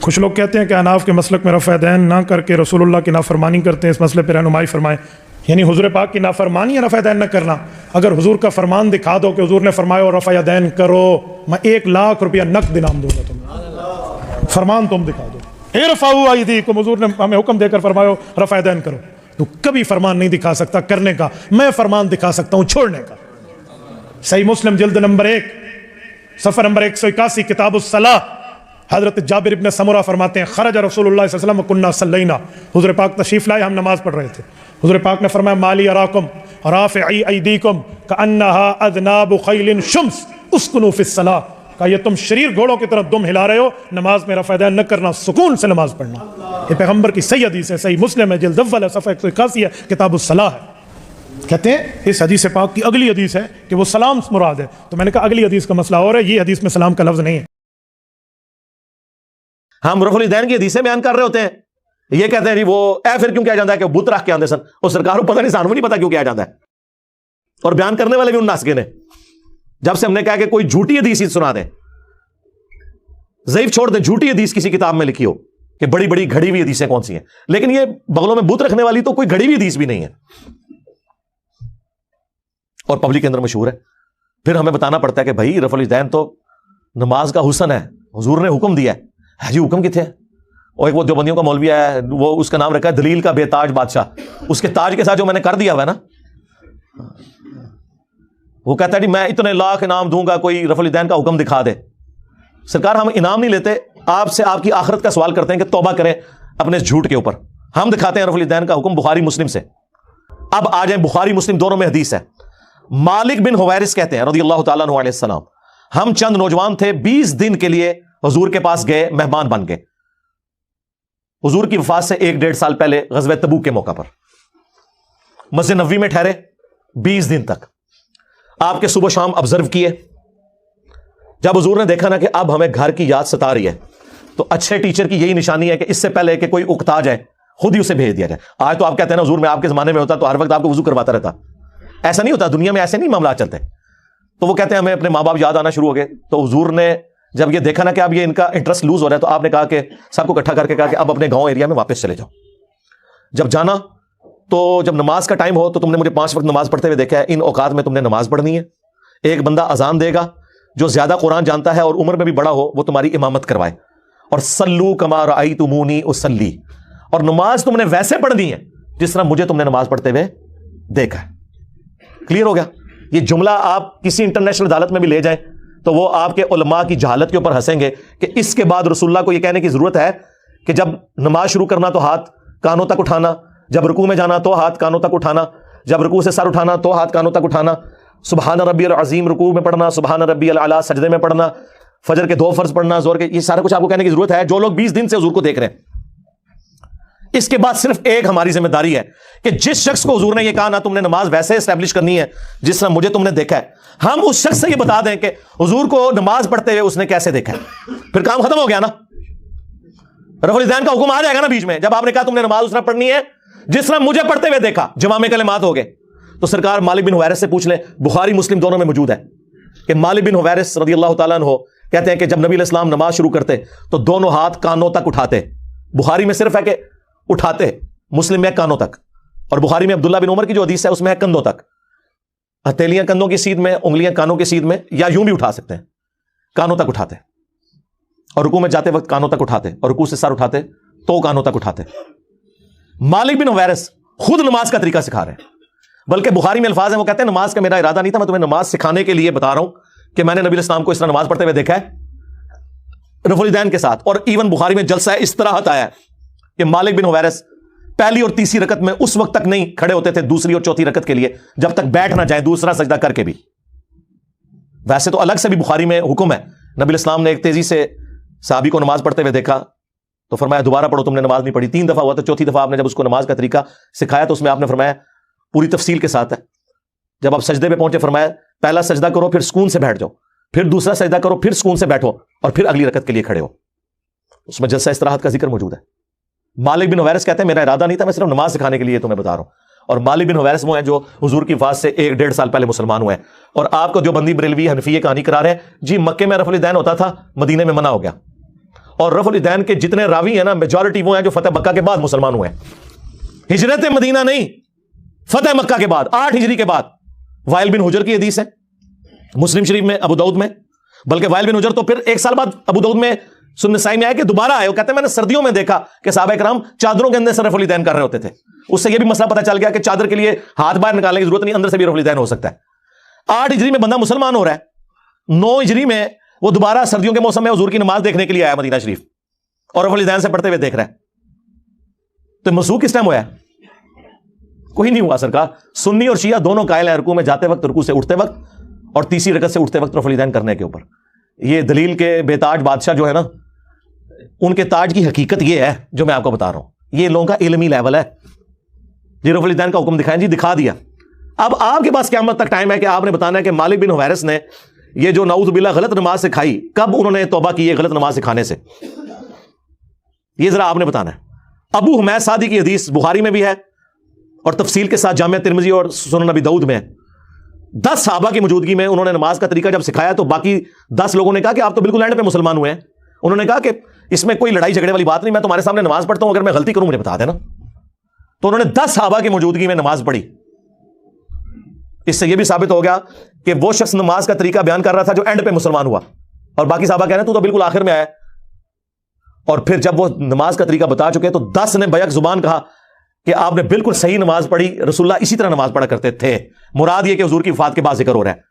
کچھ لوگ کہتے ہیں کہ اناف کے مسلک میں رفع دین نہ کر کے رسول اللہ کی نافرمانی کرتے ہیں، اس مسئلے پہ رہنمائی فرمائیں۔ یعنی حضور پاک کی نافرمانی ہے رفع دین نہ کرنا؟ اگر حضور کا فرمان دکھا دو کہ حضور نے فرمایا اور رفع دین کرو، میں 1,00,000 روپیہ نقد انعام دوں گا تمہیں۔ فرمان تم دکھا دو، ارفعوا ایدیکم، حضور نے ہمیں حکم دے کر فرمایا رفع دین کرو، تو کبھی فرمان نہیں دکھا سکتا کرنے کا، میں فرمان دکھا سکتا ہوں چھوڑنے کا۔ صحیح مسلم جلد نمبر 1 صفحہ نمبر 181 کتاب الصلاۃ، حضرت جابر ابن سمرہ فرماتے ہیں خرج رسول اللہ صلی اللہ علیہ وسلم وکنا صلینا، حضور پاک تشریف لائے، ہم نماز پڑھ رہے تھے، حضور پاک نے فرمایا مالی اراکم رافعی ایدیکم کانہا اذناب خیل شمس اسکنوا فی الصلاۃ، کہ یہ تم شریر گھوڑوں کی طرح دم ہلا رہے ہو، نماز میں رفع دین نہ کرنا، سکون سے نماز پڑھنا۔ یہ پیغمبر کی صحیح حدیث ہے، صحیح مسلم ہے جلد اول ہے صفحہ 181 ہے، کتاب الصلاۃ ہے۔ کہتے ہیں اس حدیث پاک کی اگلی حدیث ہے کہ وہ سلام مراد ہے، تو میں نے کہا اگلی حدیث کا مسئلہ اور ہے، یہ حدیث میں سلام کا لفظ نہیں ہے۔ ہم رفع الیدین کی حدیثیں بیان کر رہے ہوتے ہیں، یہ کہتے ہیں جی وہ پھر کیوں کیا جاتا ہے کہ بت رکھ کے آندے سن، اور سرکار کو پتہ نہیں، سانوں نہیں پتا کیوں کیا جاتا ہے، اور بیان کرنے والے بھی ان ناسکے نے۔ جب سے ہم نے کہا کہ کوئی جھوٹی حدیث سنا دیں، ضعیف چھوڑ دیں، جھوٹی حدیث کسی کتاب میں لکھی ہو کہ بڑی بڑی گھڑی ہوئی حدیثیں کون سی ہیں، لیکن یہ بغلوں میں بت رکھنے والی تو کوئی گھڑی ہوئی حدیث بھی نہیں ہے، اور پبلک کے اندر مشہور ہے۔ پھر ہمیں بتانا پڑتا ہے کہ بھائی رفع الیدین تو نماز کا حسن ہے، حضور نے حکم دیا ہے، جی حکم کتنے ہے؟ اور ایک وہ دیوبندیوں کا مولوی ہے، وہ اس کا نام رکھا ہے دلیل کا بے تاج بادشاہ، اس کے تاج کے ساتھ جو میں نے کر دیا ہوا ہے نا، وہ کہتا ہے جی میں اتنے لاکھ انعام دوں گا، کوئی رفع الیدین کا حکم دکھا دے۔ سرکار ہم انعام نہیں لیتے، آپ سے آپ کی آخرت کا سوال کرتے ہیں کہ توبہ کریں اپنے اس جھوٹ کے اوپر۔ ہم دکھاتے ہیں رفع الیدین کا حکم بخاری مسلم سے۔ اب آ جائیں، بخاری مسلم دونوں میں حدیث ہے۔ مالک بن حویرث کہتے ہیں رضی اللہ تعالیٰ عنہ علیہ السلام، ہم چند نوجوان تھے، 20 دن کے لیے حضور کے پاس گئے، مہمان بن گئے، حضور کی وفات سے 1.5 سال پہلے غزوہ تبوک کے موقع پر مسجد نبوی میں ٹھہرے 20 دن تک، آپ کے صبح شام آبزرو کیے۔ جب حضور نے دیکھا نا کہ اب ہمیں گھر کی یاد ستا رہی ہے، تو اچھے ٹیچر کی یہی نشانی ہے کہ اس سے پہلے کہ کوئی اکتا جائے خود ہی اسے بھیج دیا جائے۔ آج تو آپ کہتے ہیں نا حضور میں آپ کے زمانے میں ہوتا تو ہر وقت آپ کو وضو کرواتا رہتا، ایسا نہیں ہوتا، دنیا میں ایسے نہیں معاملات چلتے۔ تو وہ کہتے ہیں ہمیں اپنے ماں باپ یاد آنا شروع ہو گئے، تو حضور نے جب یہ دیکھا نا کہ اب یہ ان کا انٹرسٹ لوز ہو رہا ہے، تو آپ نے کہا کہ سب کو اکٹھا کر کے کہا کہ اب اپنے گاؤں ایریا میں واپس چلے جاؤ۔ جب جانا تو جب نماز کا ٹائم ہو تو تم نے مجھے 5 وقت نماز پڑھتے ہوئے دیکھا ہے، ان اوقات میں تم نے نماز پڑھنی ہے۔ ایک بندہ اذان دے گا جو زیادہ قرآن جانتا ہے اور عمر میں بھی بڑا ہو، وہ تمہاری امامت کروائے، اور صلو کما رأیتمونی اصلی، اور نماز تم نے ویسے پڑھنی ہے جس طرح مجھے تم نے نماز پڑھتے ہوئے دیکھا ہے۔ کلیئر ہو گیا؟ یہ جملہ آپ کسی انٹرنیشنل عدالت میں بھی لے جائیں تو وہ آپ کے علماء کی جہالت کے اوپر ہنسیں گے کہ اس کے بعد رسول اللہ کو یہ کہنے کی ضرورت ہے کہ جب نماز شروع کرنا تو ہاتھ کانوں تک اٹھانا، جب رکوع میں جانا تو ہاتھ کانوں تک اٹھانا، جب رکوع سے سر اٹھانا تو ہاتھ کانوں تک اٹھانا، سبحان ربی العظیم رکوع میں پڑھنا، سبحان ربی الاعلیٰ سجدے میں پڑھنا، فجر کے 2 فرض پڑھنا، زور کے، یہ سارا کچھ آپ کو کہنے کی ضرورت ہے جو لوگ 20 دن سے حضور کو دیکھ رہے ہیں۔ اس کے بعد صرف ایک ہماری ذمہ داری ہے کہ جس شخص کو حضور نے یہ کہا نا تم نے نماز ویسے اسٹیبلش کرنی ہے جس طرح مجھے تم نے دیکھا ہے، ہم اس شخص سے یہ بتا دیں کہ حضور کو نماز پڑھتے ہوئے اس نے کیسے دیکھا ہے، پھر کام ختم ہو گیا نا۔ رفع الیدین کا حکم آ جائے گا نا بیچ میں، جب آپ نے کہا تم نے نماز اس طرح پڑھنی ہے جس طرح مجھے پڑھتے ہوئے دیکھا، جوامع کلمات ہو گئے۔ تو سرکار مالک بن حویرث سے پوچھ لیں، بخاری مسلم دونوں میں موجود ہے کہ مالک بن حویرث رضی اللہ تعالیٰ عنہ کہتے ہیں کہ جب نبی علیہ السلام نماز شروع کرتے تو دونوں ہاتھ کانوں تک اٹھاتے۔ بخاری میں صرف ہے کہ اٹھاتے، مسلم میں کانوں تک، اور بخاری میں عبداللہ بن عمر کی جو حدیث ہے اس میں ہے کندھوں تک، ہتھیلیاں کندھوں کی سیدھ میں، انگلیاں کانوں کی سیدھ میں، یا یوں بھی اٹھا سکتے ہیں، کانوں تک اٹھاتے، اور رکوع میں جاتے وقت کانوں تک اٹھاتے، اور رکوع سے سر اٹھاتے تو کانوں تک اٹھاتے۔ مالک بن حویرث خود نماز کا طریقہ سکھا رہے ہیں، بلکہ بخاری میں الفاظ ہیں، وہ کہتے ہیں نماز کا میرا ارادہ نہیں تھا، میں تمہیں نماز سکھانے کے لیے بتا رہا ہوں کہ میں نے نبی علیہ السلام کو اس طرح نماز پڑھتے ہوئے دیکھا ہے رفع الیدین کے ساتھ۔ اور ایون بخاری میں جلسہ استراحت آیا ہے کہ مالک بن حویرث پہلی اور تیسری رکعت میں اس وقت تک نہیں کھڑے ہوتے تھے دوسری اور چوتھی رکعت کے لیے جب تک بیٹھ نہ جائیں دوسرا سجدہ کر کے بھی۔ ویسے تو الگ سے بھی بخاری میں حکم ہے، نبی علیہ السلام نے ایک تیزی سے صحابی کو نماز پڑھتے ہوئے دیکھا تو فرمایا دوبارہ پڑھو، تم نے نماز نہیں پڑھی۔ 3 دفعہ ہوا تو چوتھی دفعہ آپ نے جب اس کو نماز کا طریقہ سکھایا تو اس میں آپ نے فرمایا پوری تفصیل کے ساتھ ہے، جب آپ سجدے پہ پہنچے فرمایا پہلا سجدہ کرو پھر سکون سے بیٹھ جاؤ، پھر دوسرا سجدہ کرو پھر سکون سے بیٹھو، اور پھر اگلی رکعت کے لیے کھڑے ہو۔ اس میں جلسہ استراحت کا ذکر موجود ہے۔ مالک بن حویرث کہتے ہیں میرا ارادہ نہیں تھا، میں صرف نماز سکھانے کے لیے تمہیں بتا رہا ہوں۔ اور مالک بن حویرث وہ ہیں جو حضور کی وفات سے 1.5 سال پہلے مسلمان ہوئے ہیں، اور آپ کو جو بندی بریلوی حنفی کہانی کرا رہے ہیں جی مکے میں رفع الیدین ہوتا تھا، مدینے میں منع ہو گیا، اور رفع الیدین کے جتنے راوی ہیں نا میجورٹی وہ ہیں جو فتح مکہ کے بعد مسلمان ہوئے ہیں، ہجرت مدینہ نہیں، فتح مکہ کے بعد 8 ہجری کے بعد۔ وائل بن حجر کی حدیث ہے مسلم شریف میں، ابو داؤد میں، بلکہ وائل بن حجر تو پھر 1 سال بعد ابو داؤد میں سنن نسائی میں آیا کہ دوبارہ آئے، وہ کہتے ہیں میں نے سردیوں میں دیکھا کہ صحابہ کرام چادروں کے اندر سے رفع الیدین کر رہے ہوتے تھے۔ اس سے یہ بھی مسئلہ پتہ چل گیا کہ چادر کے لیے ہاتھ باہر نکالنے کی ضرورت نہیں، اندر سے بھی رفع الیدین ہو سکتا ہے۔ 8 ہجری میں بندہ مسلمان ہو رہا ہے، 9 ہجری میں وہ دوبارہ سردیوں کے موسم میں حضور کی نماز دیکھنے کے لیے آیا مدینہ شریف، اور رفع الیدین سے پڑھتے ہوئے دیکھ رہا ہے۔ تو منسوخ کس ٹائم ہوا ہے؟ کوئی نہیں ہوا سرکار۔ سنی اور شیعہ دونوں قائل ہیں رکوع میں جاتے وقت، رکوع سے اٹھتے وقت، اور تیسری رکعت سے اٹھتے وقت رفع الیدین کرنے کے اوپر۔ یہ دلیل کے بے تاج بادشاہ جو ہے نا، ان کے تاج کی حقیقت یہ ہے جو میں آپ کو بتا رہا ہوں، یہ لوگوں کا علمی لیول ہے۔ جی رفع الیدین کا حکم دکھائیں، جی دکھا دیا۔ اب آپ کے پاس قیامت تک ٹائم ہے کہ آپ نے بتانا ہے کہ مالک بن حویرث نے یہ جو نعوذ باللہ غلط نماز سکھائی، کب انہوں نے توبہ کی ہے غلط نماز سکھانے سے، یہ ذرا آپ نے بتانا ہے۔ ابو حمید سعدی کی حدیث بخاری میں بھی ہے اور تفصیل کے ساتھ جامعہ ترمذی اور سنن نبی داؤد میں ہے۔ 10 صحابہ کی موجودگی میں انہوں نے نماز کا طریقہ جب سکھایا تو باقی 10 لوگوں نے کہا کہ آپ تو بالکل اینڈ پہ مسلمان ہوئے ہیں۔ انہوں نے کہا کہ اس میں کوئی لڑائی جھگڑے والی بات نہیں، میں تمہارے سامنے نماز پڑھتا ہوں، اگر میں غلطی کروں مجھے بتا دینا۔ تو انہوں نے 10 صحابہ کی موجودگی میں نماز پڑھی۔ اس سے یہ بھی ثابت ہو گیا کہ وہ شخص نماز کا طریقہ بیان کر رہا تھا جو اینڈ پہ مسلمان ہوا، اور باقی صحابہ کہہ رہے ہیں تو بالکل آخر میں آیا۔ اور پھر جب وہ نماز کا طریقہ بتا چکے تو 10 نے بیک زبان کہا کہ آپ نے بالکل صحیح نماز پڑھی، رسول اللہ اسی طرح نماز پڑھا کرتے تھے۔ مراد یہ کہ حضور کی وفات کے بعد ذکر ہو رہا ہے۔